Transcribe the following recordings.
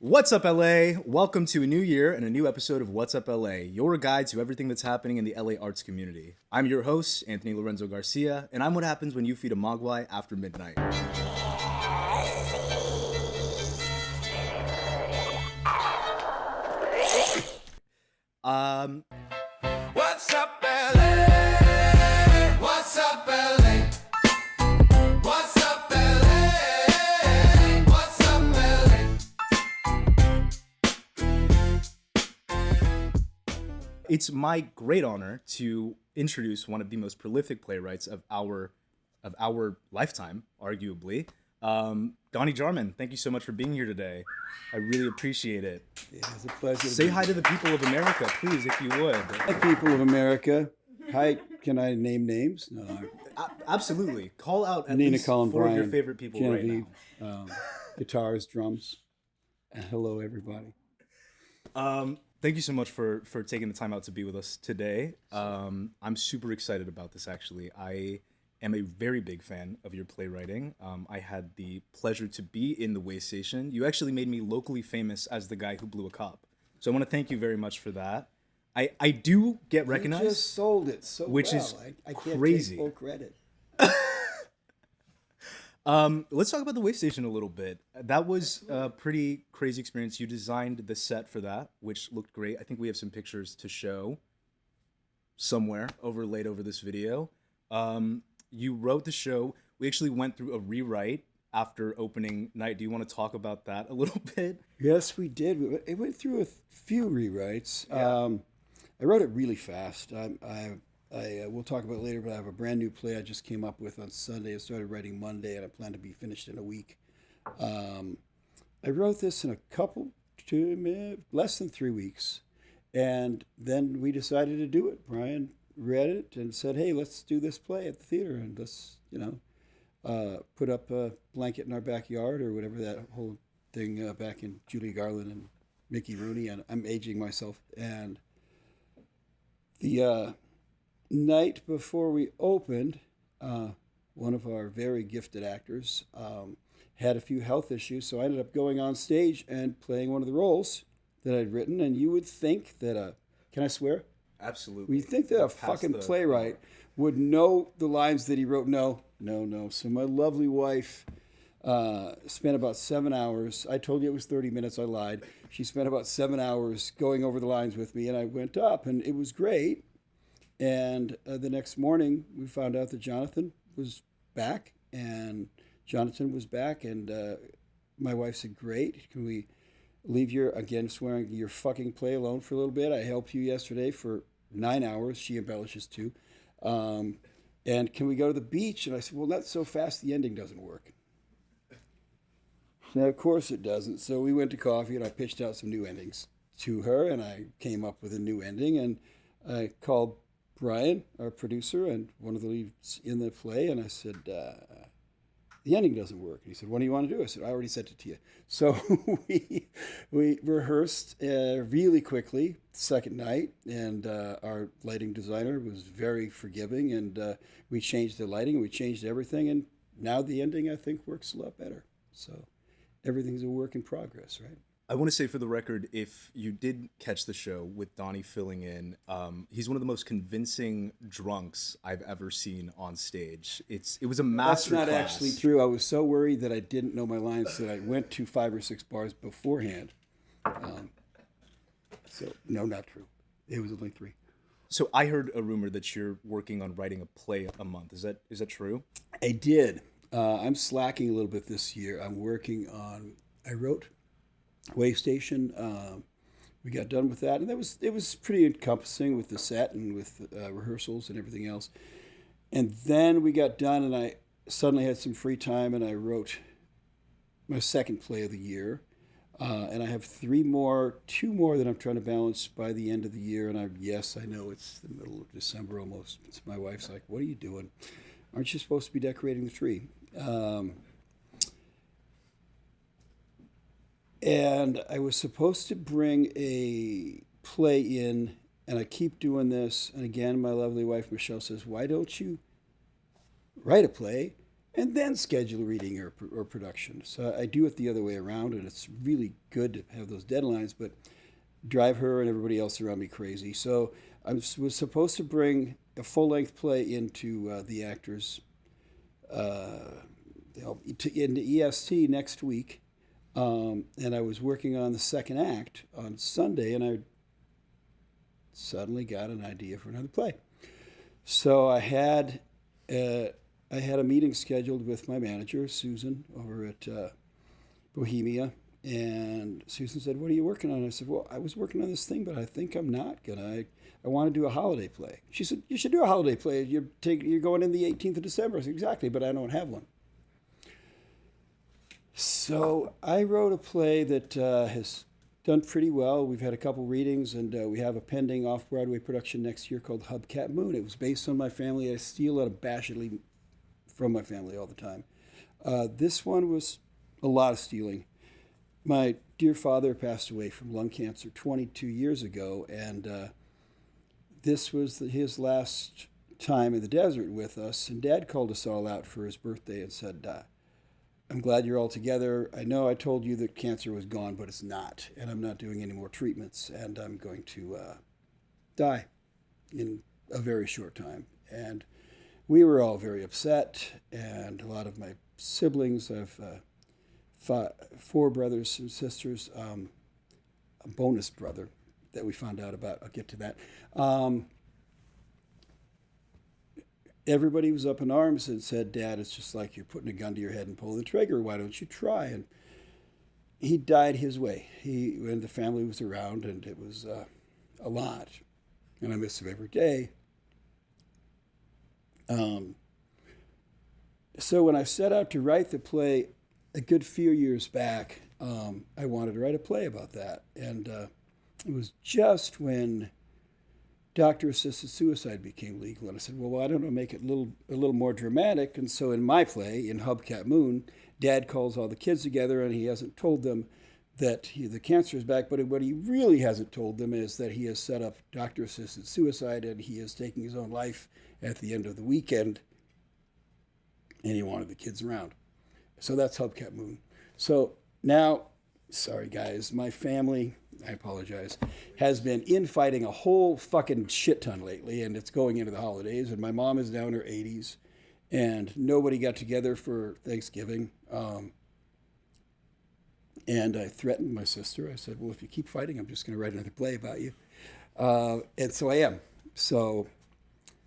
What's up, LA? Welcome to a new year and a new episode of What's Up, LA, your guide to everything that's happening in the LA arts community. I'm your host, Anthony Lorenzo Garcia, and I'm what happens when you feed a mogwai after midnight. Um, What's up, LA? What's up, LA? What's up, LA? What's up, LA? it's my great honor to introduce one of the most prolific playwrights of our lifetime, arguably, Donnie Jarman. Thank you so much for being here today. I really appreciate it. Yeah, it's a pleasure. Say hi to the people of America, please, if you would. Hi, people of America. Hi, can I name names? No. Absolutely. Call out at Nina, least Colin, four Brian, of your favorite people Genevieve, right now. Guitars, drums, and hello, everybody. Thank you so much for taking the time out to be with us today. I'm super excited about this, actually. I am a very big fan of your playwriting. I had the pleasure to be in the Way Station. You actually made me locally famous as the guy who blew a cop. So I want to thank you very much for that. I do get recognized. You just sold it so which well. is I can't crazy. take full credit. Let's talk about the Way Station a little bit. That was a pretty crazy experience. You designed the set for that, which looked great. I think we have some pictures to show somewhere overlaid over this video. You wrote the show. We actually went through a rewrite after opening night. Do you want to talk about that a little bit? Yes, we did. It went through a few rewrites. Yeah. I wrote it really fast. We'll talk about it later, but I have a brand new play I just came up with on Sunday. I started writing Monday, and I plan to be finished in a week. I wrote this in less than 3 weeks, and then we decided to do it. Brian read it and said, "Hey, let's do this play at the theater, and let's put up a blanket in our backyard or whatever that whole thing back in Julia Garland and Mickey Rooney." And I'm aging myself. And the night before we opened, one of our very gifted actors had a few health issues, so I ended up going on stage and playing one of the roles that I'd written. And you would think that can I swear? Absolutely. We think that a fucking playwright would know the lines that he wrote. No. So my lovely wife spent about 7 hours. I told you it was 30 minutes. I lied. She spent about 7 hours going over the lines with me, and I went up, and it was great. And the next morning, we found out that Jonathan was back, and my wife said, "Great, can we leave your, again, swearing, your fucking play alone for a little bit? I helped you yesterday for 9 hours. She embellishes too. And can we go to the beach?" And I said, "Well, not so fast. The ending doesn't work." Now, of course it doesn't. So we went to coffee, and I pitched out some new endings to her, and I came up with a new ending. And I called Brian, our producer, and one of the leads in the play, and I said, "The ending doesn't work." And he said, "What do you want to do?" I said, "I already sent it to you." So we rehearsed really quickly the second night, and our lighting designer was very forgiving, and we changed the lighting, we changed everything, and now the ending, I think, works a lot better. So everything's a work in progress, right? I want to say for the record, if you did catch the show with Donnie filling in, he's one of the most convincing drunks I've ever seen on stage. It was a master That's not class. actually true. I was so worried that I didn't know my lines that I went to 5 or 6 bars beforehand. So, no, not true. It was only 3. So I heard a rumor that you're working on writing a play a month. Is that true? I did. I'm slacking a little bit this year. I wrote Way Station. We got done with that, and it was pretty encompassing with the set and with rehearsals and everything else. And then we got done, and I suddenly had some free time, and I wrote my second play of the year. And I have 2 more that I'm trying to balance by the end of the year. And I know it's the middle of December almost. So my wife's like, "What are you doing? Aren't you supposed to be decorating the tree?" And I was supposed to bring a play in, and I keep doing this. And again, my lovely wife, Michelle, says, "Why don't you write a play and then schedule a reading or production. So I do it the other way around, and it's really good to have those deadlines, but drive her and everybody else around me crazy. So I was supposed to bring a full-length play into the actors into EST next week, and I was working on the second act on Sunday, and I suddenly got an idea for another play. So I had a meeting scheduled with my manager, Susan, over at Bohemia, and Susan said, "What are you working on?" I said, "Well, I was working on this thing, but I think I'm not gonna. I want to do a holiday play." She said, "You should do a holiday play. You're going in the 18th of December." I said, "Exactly, but I don't have one." So I wrote a play that has done pretty well. We've had a couple readings, and we have a pending off-Broadway production next year called Hubcap Moon. It was based on my family. I steal unabashedly from my family all the time. This one was a lot of stealing. My dear father passed away from lung cancer 22 years ago, and this was his last time in the desert with us. And Dad called us all out for his birthday and said, "I'm glad you're all together. I know I told you that cancer was gone, but it's not. And I'm not doing any more treatments. And I'm going to die in a very short time." And we were all very upset. And a lot of my siblings, I've 4 brothers and sisters, a bonus brother that we found out about. I'll get to that. Everybody was up in arms and said, "Dad, it's just like you're putting a gun to your head and pulling the trigger. Why don't you try?" And he died his way. And the family was around, and it was a lot. And I miss him every day. So when I set out to write the play a good few years back, I wanted to write a play about that. And it was just when doctor-assisted suicide became legal. And I said, well, why don't I make it a little more dramatic? And so in my play, in Hubcap Moon, Dad calls all the kids together, and he hasn't told them that the cancer is back, but what he really hasn't told them is that he has set up doctor-assisted suicide, and he is taking his own life at the end of the weekend, and he wanted the kids around. So that's Hubcap Moon. So now, sorry guys, my family, I apologize, has been infighting a whole fucking shit ton lately, and it's going into the holidays, and my mom is now in her 80s, and nobody got together for Thanksgiving. And I threatened my sister. I said, well, if you keep fighting, I'm just going to write another play about you. And so I am. So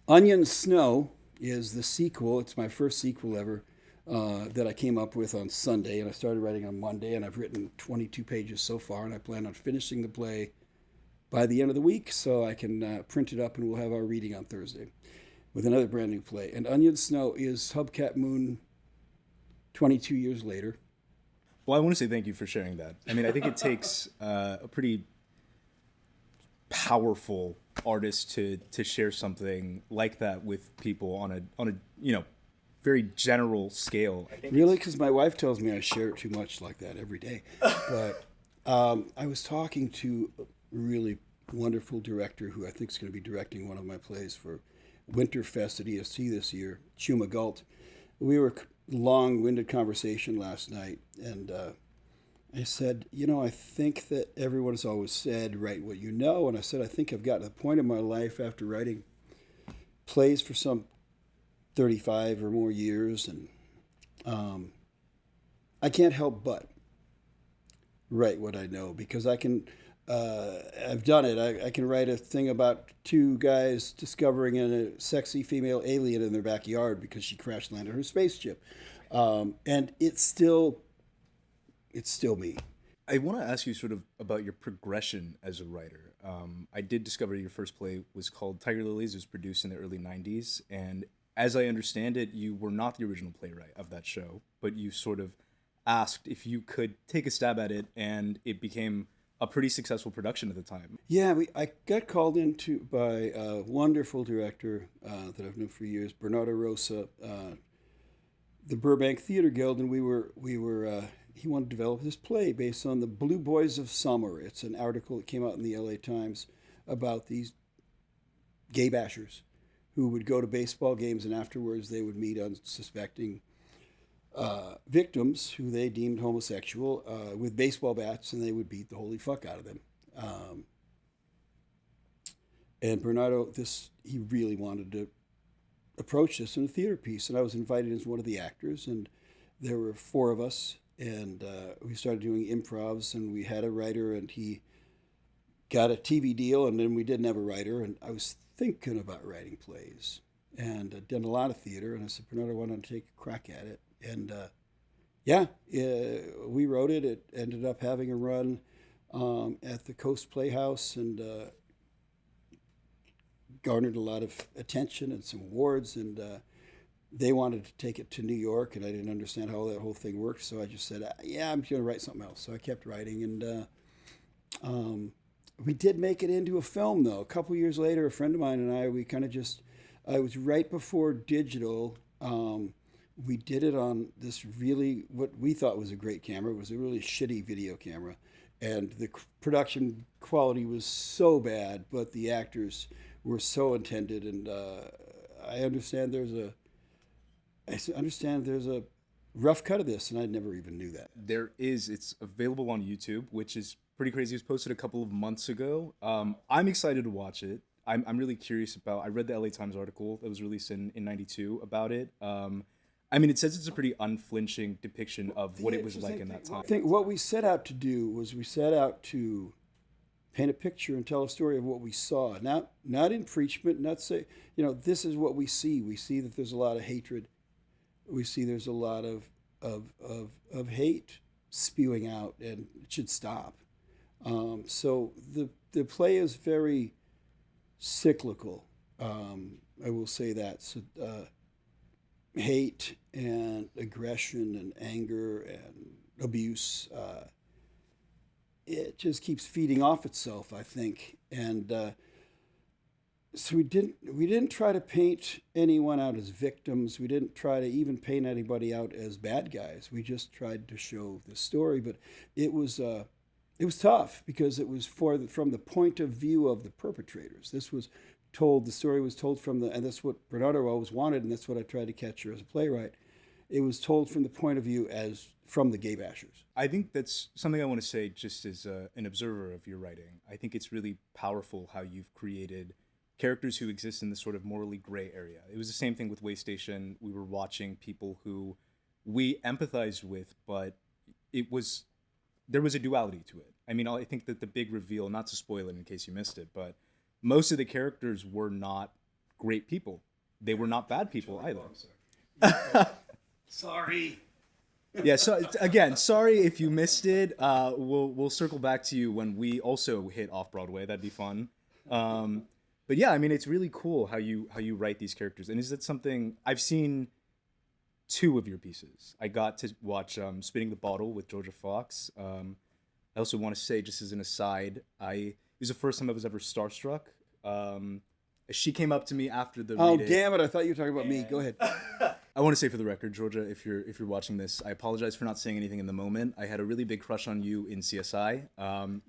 Onion Snow is the sequel. It's my first sequel ever that I came up with on Sunday. And I started writing on Monday, and I've written 22 pages so far. And I plan on finishing the play by the end of the week so I can print it up, and we'll have our reading on Thursday with another brand new play. And Onion Snow is Hubcap Moon 22 years later. Well, I want to say thank you for sharing that. I mean, I think it takes a pretty powerful artist to share something like that with people on a very general scale. Really, because my wife tells me I share it too much like that every day. But I was talking to a really wonderful director who I think is going to be directing one of my plays for Winterfest at EST this year, Chuma Galt. We were long-winded conversation last night, and I said, I think that everyone has always said, write what you know, and I said, I think I've gotten to the point in my life after writing plays for some 35 or more years, and I can't help but write what I know, because I can, I've done it. I can write a thing about 2 guys discovering a sexy female alien in their backyard because she crash landed her spaceship. And it's still me. I want to ask you sort of about your progression as a writer. I did discover your first play was called Tiger Lilies. It was produced in the early 90s. And as I understand it, you were not the original playwright of that show, but you sort of asked if you could take a stab at it, and it became a pretty successful production at the time. Yeah, I got called into by a wonderful director that I've known for years, Bernardo Rosa, the Burbank Theater Guild, and we were he wanted to develop this play based on the Blue Boys of Summer. It's an article that came out in the LA Times about these gay bashers who would go to baseball games, and afterwards they would meet unsuspecting victims who they deemed homosexual with baseball bats, and they would beat the holy fuck out of them. And Bernardo, he really wanted to approach this in a theater piece, and I was invited as one of the actors, and there were 4 of us, and we started doing improvs, and we had a writer, and he got a TV deal, and then we didn't have a writer, and I was thinking about writing plays, and I'd done a lot of theater, and I said, Bernardo, why don't I take a crack at it? And we wrote it. It ended up having a run at the Coast Playhouse, and garnered a lot of attention and some awards, and they wanted to take it to New York, and I didn't understand how that whole thing worked, so I just said, I'm going to write something else. So I kept writing, and we did make it into a film, though. A couple years later, a friend of mine and I, we kind of I was right before digital. We did it on this really, what we thought was a great camera. It was a really shitty video camera, and the production quality was so bad, but the actors were so intended, and I understand there's a rough cut of this, and I never even knew that. It's available on YouTube, which is pretty crazy. It was posted a couple of months ago. I'm excited to watch it. I'm really curious I read the LA Times article that was released in 92 about it. It says it's a pretty unflinching depiction of what it was like in that time. I think what we set out to do was we set out to paint a picture and tell a story of what we saw. Not in preachment, not say, this is what we see. We see that there's a lot of hatred. We see there's a lot of hate spewing out, and it should stop. So the play is very cyclical. I will say that. So, hate and aggression and anger and abuse, it just keeps feeding off itself, I think. And so we didn't try to paint anyone out as victims. We didn't try to even paint anybody out as bad guys. We just tried to show the story. But it was tough because it was from the point of view of the perpetrators. The story was told and that's what Bernardo always wanted, and that's what I tried to capture as a playwright. It was told from the point of view from the gay bashers. I think that's something I want to say just as an observer of your writing. I think it's really powerful how you've created characters who exist in this sort of morally gray area. It was the same thing with Way Station. We were watching people who we empathized with, but there was a duality to it. I think that the big reveal, not to spoil it in case you missed it, but most of the characters were not great people. They were not bad people either. Sorry. Yeah, so again, sorry if you missed it. We'll circle back to you when we also hit off-Broadway. That'd be fun. But yeah, it's really cool how you write these characters. And is that something I've seen 2 of your pieces? I got to watch Spinning the Bottle with Georgia Fox. I also want to say, just as an aside, it was the first time I was ever starstruck. She came up to me after the reading. Oh, damn it. I thought you were talking about me. Go ahead. I want to say for the record, Georgia, if you're watching this, I apologize for not saying anything in the moment. I had a really big crush on you in CSI.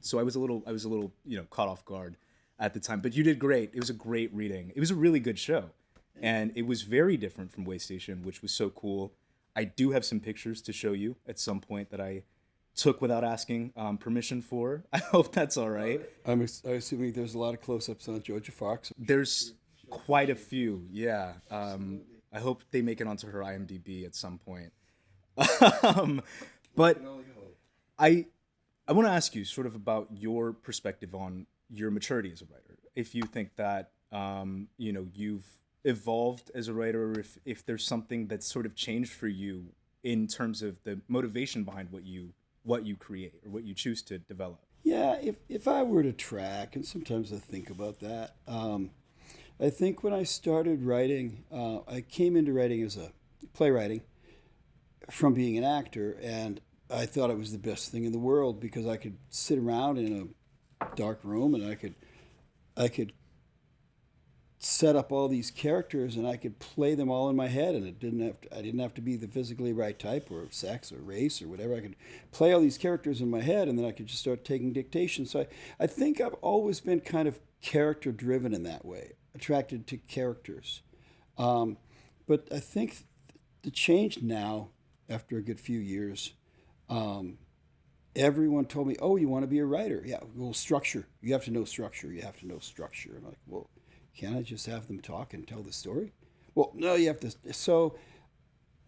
So I was a little caught off guard at the time, but you did great. It was a great reading. It was a really good show. And it was very different from Way Station, which was so cool. I do have some pictures to show you at some point that I took without asking permission for. I hope that's all right. I'm assuming there's a lot of close-ups on Georgia Fox. There's quite a few, yeah. I hope they make it onto her IMDb at some point. But I want to ask you sort of about your perspective on your maturity as a writer. If you think that you've evolved as a writer, or if there's something that's sort of changed for you in terms of the motivation behind what you create or what you choose to develop. Yeah, if I were to track, and sometimes I think about that, I think when I started writing, I came into writing as a playwriting from being an actor, and I thought it was the best thing in the world because I could sit around in a dark room and I could set up all these characters and I could play them all in my head, and I didn't have to be the physically right type or sex or race or whatever. I could play all these characters in my head, and then I could just start taking dictation. So I think I've always been kind of character driven in that way, attracted to characters. But I think the change now after a good few years, everyone told me, "Oh, you want to be a writer? Yeah, well, structure. You have to know structure. You have to know structure." I'm like, "Well, can't I just have them talk and tell the story?" Well, no, you have to. So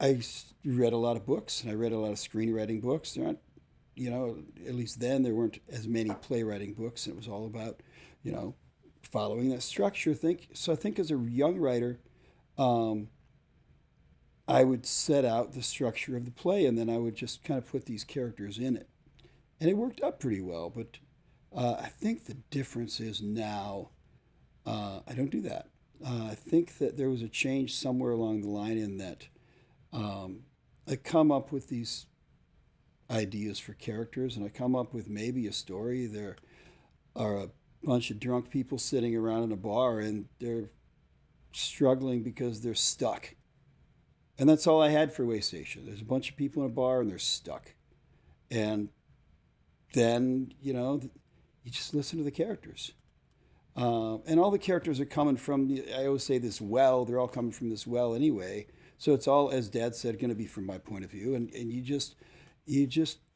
I read a lot of books, and I read a lot of screenwriting books. There aren't, at least then there weren't as many playwriting books, and it was all about, following that structure. I think as a young writer, I would set out the structure of the play, and then I would just kind of put these characters in it, and it worked out pretty well. But I think the difference is now I don't do that. I think that there was a change somewhere along the line in that I come up with these ideas for characters, and I come up with maybe a story. There are a bunch of drunk people sitting around in a bar, and they're struggling because they're stuck. And that's all I had for Waystation. There's a bunch of people in a bar, and they're stuck. And then, you just listen to the characters. And all the characters are coming from, I always say this well, they're all coming from this well anyway. So it's all, as Dad said, going to be from my point of view. And you just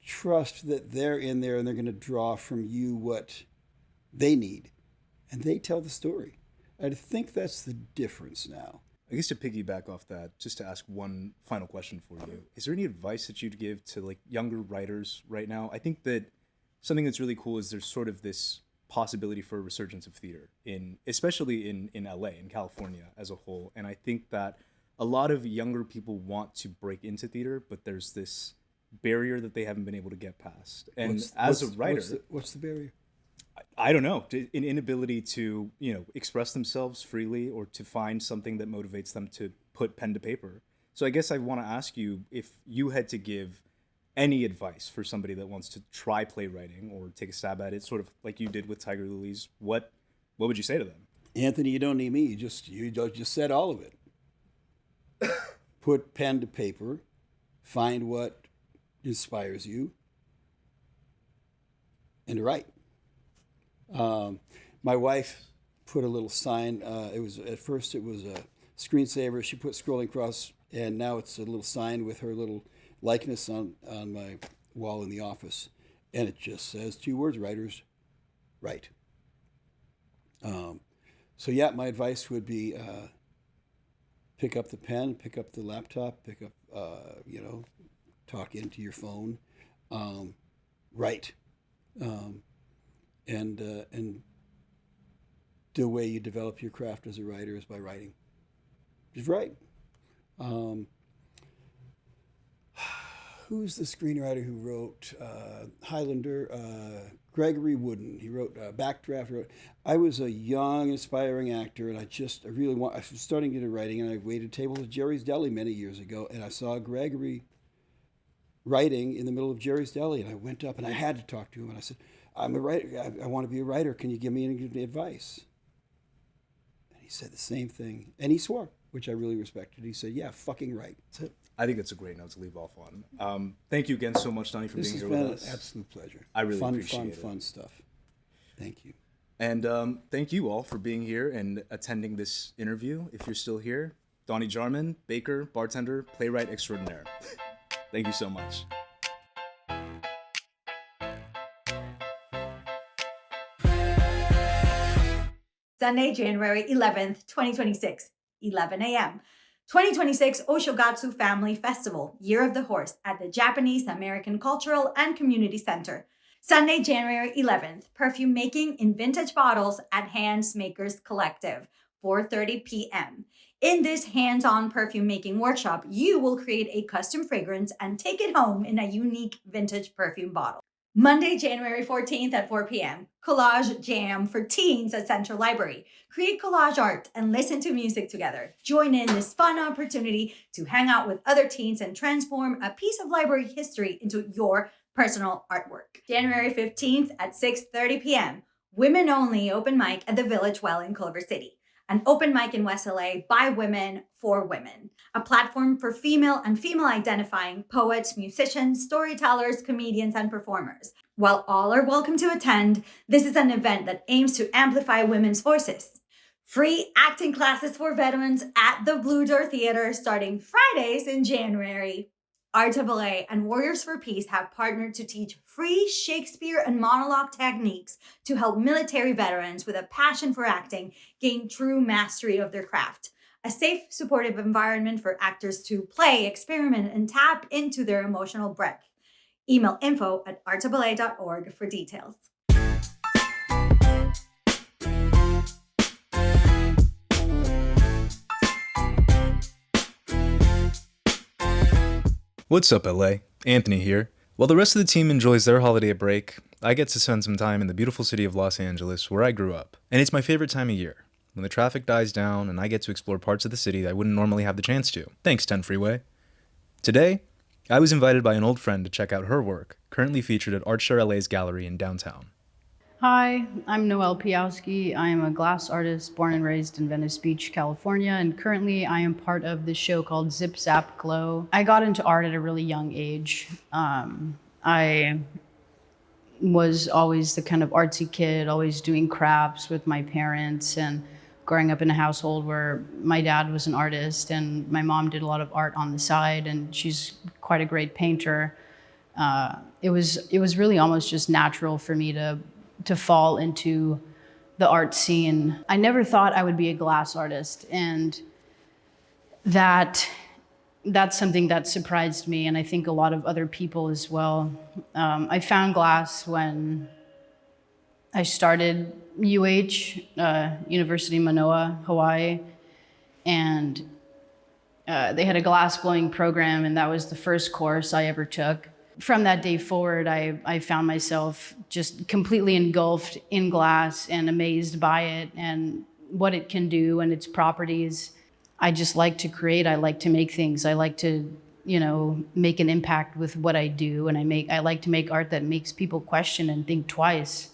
trust that they're in there and they're going to draw from you what they need. And they tell the story. I think that's the difference now. I guess to piggyback off that, just to ask one final question for you, is there any advice that you'd give to like younger writers right now? I think that something that's really cool is there's sort of this possibility for a resurgence of theater especially in LA, in California as a whole. And I think that a lot of younger people want to break into theater, but there's this barrier that they haven't been able to get past. And as a writer, what's the barrier? I don't know, an inability to, express themselves freely or to find something that motivates them to put pen to paper. So I guess I want to ask you, if you had to give any advice for somebody that wants to try playwriting or take a stab at it, sort of like you did with Tiger Lilies, what would you say to them? Anthony, you don't need me. You just said all of it. Put pen to paper, find what inspires you, and write. My wife put a little sign. At first it was a screensaver. She put scrolling across, and now it's a little sign with her little likeness on my wall in the office, and it just says 2 words: writers, write. So yeah, my advice would be pick up the pen, pick up the laptop, pick up talk into your phone, write. And the way you develop your craft as a writer is by writing. Just write. Who's the screenwriter who wrote Highlander? Gregory Wooden. He wrote Backdraft. I was a young, aspiring actor, and I was starting to get into writing, and I waited tables at Jerry's Deli many years ago, and I saw Gregory writing in the middle of Jerry's Deli, and I went up and I had to talk to him, and I said, "I'm a writer. I want to be a writer. Can you give me any advice?" And he said the same thing, and he swore, which I really respected. He said, "Yeah, fucking right." That's it. I think that's a great note to leave off on. Thank you again so much, Donnie, for being here with us. This has been an absolute pleasure. I really appreciate it. Fun stuff. Thank you. And thank you all for being here and attending this interview. If you're still here, Donnie Jarman, baker, bartender, playwright extraordinaire. Thank you so much. Sunday, January 11th, 2026, 11 a.m. 2026 Oshogatsu Family Festival, Year of the Horse at the Japanese American Cultural and Community Center. Sunday, January 11th, Perfume-making in vintage bottles at Hands Makers Collective, 4:30 p.m. In this hands-on perfume-making workshop, you will create a custom fragrance and take it home in a unique vintage perfume bottle. Monday, January 14th at 4 p.m., Collage Jam for teens at Central Library. Create collage art and listen to music together. Join in this fun opportunity to hang out with other teens and transform a piece of library history into your personal artwork. January 15th at 6:30 p.m., Women Only Open Mic at the Village Well in Culver City. An open mic in West LA by women for women. A platform for female and female-identifying poets, musicians, storytellers, comedians, and performers. While all are welcome to attend, this is an event that aims to amplify women's voices. Free acting classes for veterans at the Blue Door Theater starting Fridays in January. RAA and Warriors for Peace have partnered to teach free Shakespeare and monologue techniques to help military veterans with a passion for acting gain true mastery of their craft. A safe, supportive environment for actors to play, experiment, and tap into their emotional breadth. Email info@rAA.org for details. What's up, LA? Anthony here. While the rest of the team enjoys their holiday break, I get to spend some time in the beautiful city of Los Angeles, where I grew up. And it's my favorite time of year, when the traffic dies down and I get to explore parts of the city I wouldn't normally have the chance to. Thanks, 10 Freeway. Today, I was invited by an old friend to check out her work, currently featured at Artshare LA's gallery in downtown. Hi, I'm Noel Piechowski. I am a glass artist born and raised in Venice Beach, California, and currently I am part of this show called Zip Zap Glow. I got into art at a really young age. I was always the kind of artsy kid, always doing crafts with my parents and growing up in a household where my dad was an artist and my mom did a lot of art on the side, and she's quite a great painter. It was really almost just natural for me to fall into the art scene. I never thought I would be a glass artist, and that's something that surprised me, and I think a lot of other people as well. I found glass when I started University of Manoa, Hawaii, and they had a glass blowing program, and that was the first course I ever took. From that day forward, I found myself just completely engulfed in glass and amazed by it and what it can do and its properties. I just like to create. I like to make things. I like to, make an impact with what I do. And I like to make art that makes people question and think twice,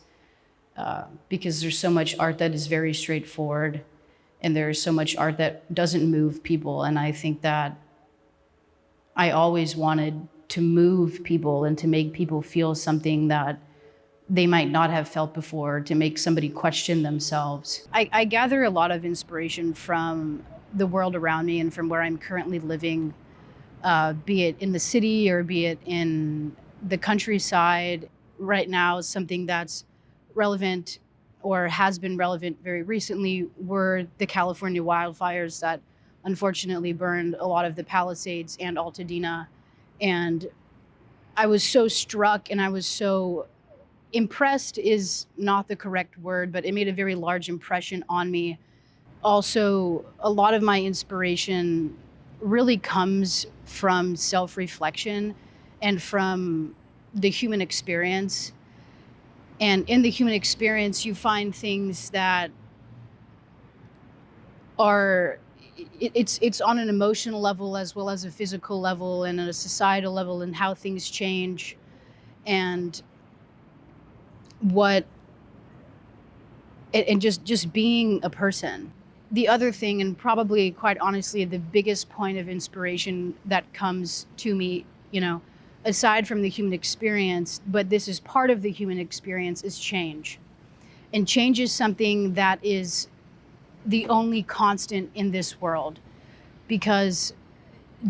because there's so much art that is very straightforward, and there's so much art that doesn't move people. And I think that I always wanted to move people and to make people feel something that they might not have felt before, to make somebody question themselves. I gather a lot of inspiration from the world around me and from where I'm currently living, be it in the city or be it in the countryside. Right now, something that's relevant or has been relevant very recently were the California wildfires that unfortunately burned a lot of the Palisades and Altadena. And I was so struck, and I was so impressed is not the correct word, but it made a very large impression on me. Also, a lot of my inspiration really comes from self-reflection and from the human experience. And in the human experience, you find things that are it's on an emotional level as well as a physical level and at a societal level, and how things change and just being a person. The other thing, and probably quite honestly the biggest point of inspiration that comes to me, aside from the human experience, but this is part of the human experience, is change. And change is something that is the only constant in this world, because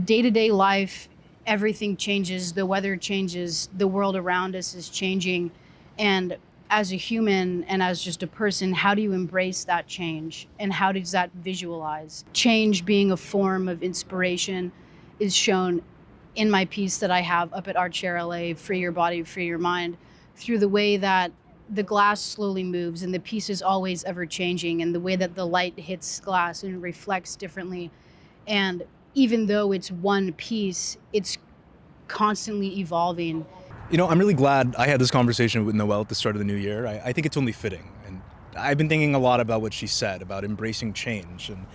day-to-day life, everything changes, the weather changes, the world around us is changing. And as a human and as just a person, how do you embrace that change? And how does that visualize? Change being a form of inspiration is shown in my piece that I have up at Artshare LA, Free Your Body, Free Your Mind, through the way that the glass slowly moves and the piece is always ever changing, and the way that the light hits glass and reflects differently. And even though it's one piece, it's constantly evolving. I'm really glad I had this conversation with Noel at the start of the new year. I think it's only fitting. And I've been thinking a lot about what she said about embracing change. And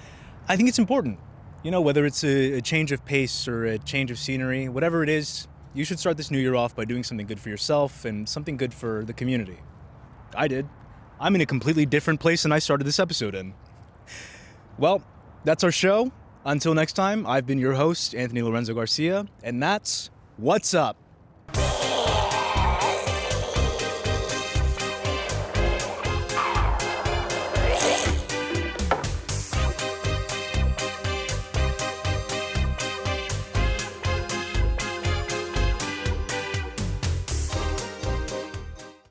I think it's important. Whether it's a change of pace or a change of scenery, whatever it is, you should start this new year off by doing something good for yourself and something good for the community. I did. I'm in a completely different place than I started this episode in. Well, that's our show. Until next time, I've been your host, Anthony Lorenzo Garcia, and that's What's Up?